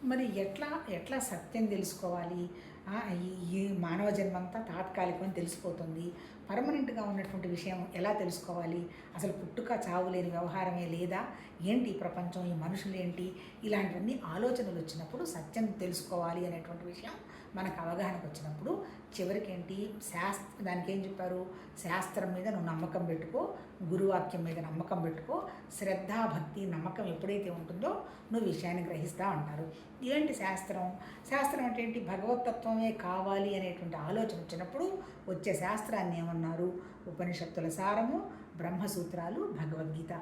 మరి ఎట్లా ఎట్లా సత్యం తెలుసుకోవాలి? ఈ ఈ మానవ జన్మంతా తాత్కాలికం అని తెలిసిపోతుంది. పర్మనెంట్‌గా ఉన్నటువంటి విషయం ఎలా తెలుసుకోవాలి? అసలు పుట్టుక, చావు లేని వ్యవహారమే లేదా? ఏంటి ఈ ప్రపంచం? ఈ మనుషులేంటి? ఇలాంటివన్నీ ఆలోచనలొచ్చినప్పుడు సత్యం తెలుసుకోవాలి అనేటువంటి విషయం మనకు అవగాహనకొచ్చినప్పుడు చివరికేంటి దానికేం చెప్పారు? శాస్త్రం మీద నువ్వు నమ్మకం పెట్టుకో, గురువాక్యం మీద నమ్మకం పెట్టుకో, శ్రద్ధ, భక్తి, నమ్మకం ఎప్పుడైతే ఉంటుందో నువ్వు విషయాన్ని గ్రహిస్తా అంటారు. ఏంటి శాస్త్రం? శాస్త్రం అంటే ఏంటి? భగవతత్వమే కావాలి అనేటువంటి ఆలోచన వచ్చినప్పుడు వచ్చే శాస్త్రాన్ని ఏమన్నారు? ఉపనిషత్తుల సారము, బ్రహ్మసూత్రాలు, భగవద్గీత.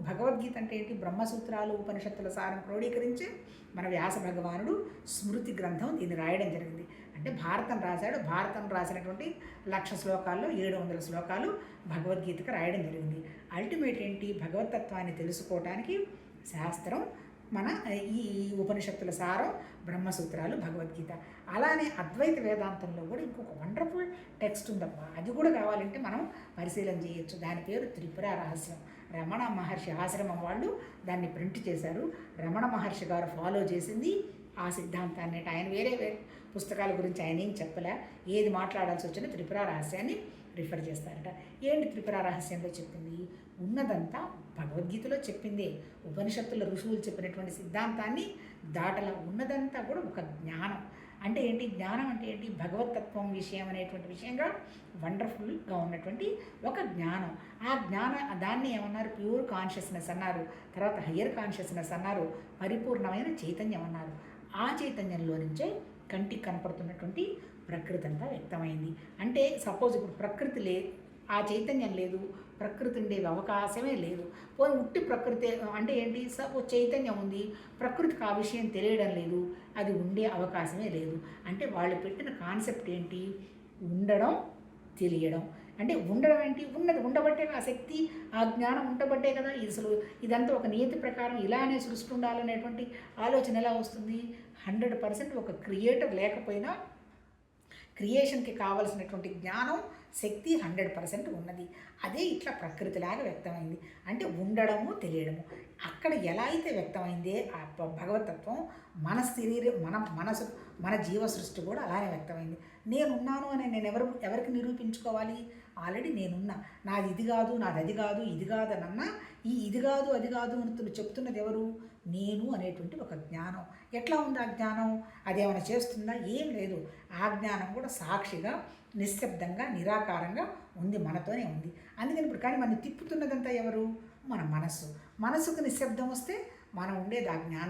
భగవద్గీత అంటే ఏంటి? బ్రహ్మసూత్రాలు, ఉపనిషత్తుల సారం క్రోడీకరించి మన వ్యాస భగవానుడు స్మృతి గ్రంథం దీన్ని రాయడం జరిగింది. అంటే భారతం రాశాడు. భారతం రాసినటువంటి 1,00,000 శ్లోకాల్లో 700 శ్లోకాలు భగవద్గీతకు రాయడం జరిగింది. అల్టిమేట్ ఏంటి? భగవతత్వాన్ని తెలుసుకోవటానికి శాస్త్రం, మన ఈ ఉపనిషత్తుల సారం, బ్రహ్మసూత్రాలు, భగవద్గీత. అలానే అద్వైత వేదాంతంలో కూడా ఇంకొక వండర్ఫుల్ టెక్స్ట్ ఉందమ్మా. అది కూడా కావాలంటే మనం పరిశీలన చేయొచ్చు. దాని పేరు త్రిపుర రహస్యం. రమణ మహర్షి ఆశ్రమం వాళ్ళు దాన్ని ప్రింట్ చేశారు. రమణ మహర్షి గారు ఫాలో చేసింది ఆ సిద్ధాంతాన్ని. ఆయన వేరే పుస్తకాల గురించి ఆయన ఏం చెప్పలే. ఏది మాట్లాడాల్సి వచ్చినా త్రిపుర రహస్యాన్ని రిఫర్ చేస్తారట. ఏంటి త్రిపుర రహస్యంలో చెప్పింది? ఉన్నదంతా భగవద్గీతలో చెప్పిందే. ఉపనిషత్తుల ఋషువులు చెప్పినటువంటి సిద్ధాంతాన్ని దాటలా ఉన్నదంతా కూడా ఒక జ్ఞానం. అంటే ఏంటి? జ్ఞానం అంటే ఏంటి? భగవతత్వం విషయం అనేటువంటి విషయంగా వండర్ఫుల్గా ఉన్నటువంటి ఒక జ్ఞానం. ఆ దాన్ని ఏమన్నారు? ప్యూర్ కాన్షియస్నెస్ అన్నారు. తర్వాత హయ్యర్ కాన్షియస్నెస్ అన్నారు. పరిపూర్ణమైన చైతన్యం అన్నారు. ఆ చైతన్యంలో నుంచే కంటికి కనపడుతున్నటువంటి ప్రకృతి అంతా వ్యక్తమైంది. అంటే సపోజ్ ఇప్పుడు ప్రకృతి ఆ చైతన్యం లేదు, ప్రకృతి ఉండే అవకాశమే లేదు. పోనీ ఉట్టి ప్రకృతి అంటే ఏంటి? సపోజ్ చైతన్యం ఉంది, ప్రకృతికి ఆ విషయం తెలియడం లేదు, అది ఉండే అవకాశమే లేదు. అంటే వాళ్ళు పెట్టిన కాన్సెప్ట్ ఏంటి? ఉండడం, తెలియడం. అంటే ఉండడం ఏంటి? ఉన్నది ఉండబట్టే ఆ శక్తి, ఆ జ్ఞానం ఉండబట్టే కదా అసలు ఇదంతా ఒక నియతి ప్రకారం ఇలానే సృష్టి ఉండాలనేటువంటి ఆలోచన ఎలా వస్తుంది? 100% ఒక క్రియేటర్ లేకపోయినా క్రియేషన్కి కావలసినటువంటి జ్ఞానం, శక్తి 100% ఉన్నది. అదే ఇట్లా ప్రకృతిలాగా వ్యక్తమైంది. అంటే ఉండడము, తెలియడము. అక్కడ ఎలా అయితే వ్యక్తమైందే ఆ భగవతత్వం మన శరీరం, మన మనసు, మన జీవ సృష్టి కూడా అలానే వ్యక్తమైంది. నేనున్నాను అని నేను ఎవరికి నిరూపించుకోవాలి? ఆల్రెడీ నేనున్నా. నాది ఇది కాదు, నాది అది కాదు, ఇది కాదనన్నా ఈ ఇది కాదు, అది కాదు అని చెప్తున్నది ఎవరు? నేను అనేటువంటి ఒక జ్ఞానం. ఎట్లా ఉంది ఆ జ్ఞానం? అదేమైనా చేస్తుందా? ఏం లేదు. ఆ జ్ఞానం కూడా సాక్షిగా, నిశ్శబ్దంగా, నిరాకారంగా ఉంది, మనతోనే ఉంది. అందుకని ఇప్పుడు కానీ మనం తిప్పుతున్నదంతా ఎవరు? మన మనస్సు. మనసుకు నిశ్శబ్దం వస్తే మనం ఉండేది ఆ జ్ఞానం.